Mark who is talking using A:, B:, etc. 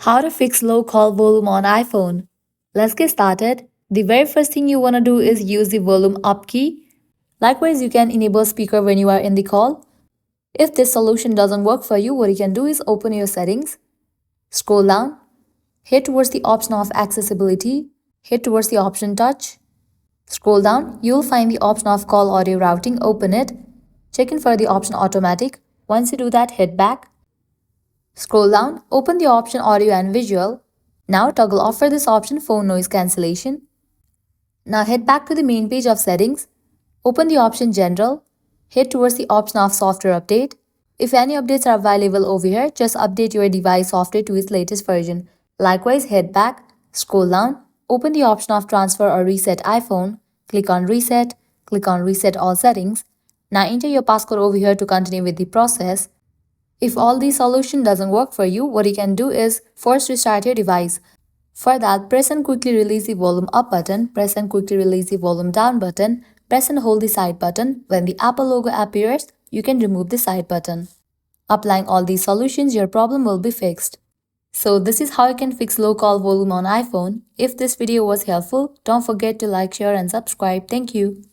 A: How to fix low call volume on iPhone. Let's get started. The very first thing you want to do is use the volume up key. Likewise, you can enable speaker when you are in the call. If this solution doesn't work for you, what you can do is open your settings, scroll down, hit towards the option of accessibility, hit towards the option touch. Scroll down, you'll find the option of call audio routing, open it, check in for the option automatic. Once you do that, hit back. Scroll down, open the option audio and visual. Now toggle off for this option phone noise cancellation. Now head back to the main page of settings. Open the option general. Head towards the option of software update. If any updates are available over here, just update your device software to its latest version. Likewise, head back, scroll down, open the option of transfer or reset iPhone. Click on reset all settings. Now enter your passcode over here to continue with the process. If all these solution doesn't work for you, what you can do is force restart your device. For that, press and quickly release the volume up button, press and quickly release the volume down button, press and hold the side button. When the Apple logo appears, you can remove the side button. Applying all these solutions, your problem will be fixed. So this is how you can fix low call volume on iPhone. If this video was helpful, don't forget to like, share and subscribe. Thank you.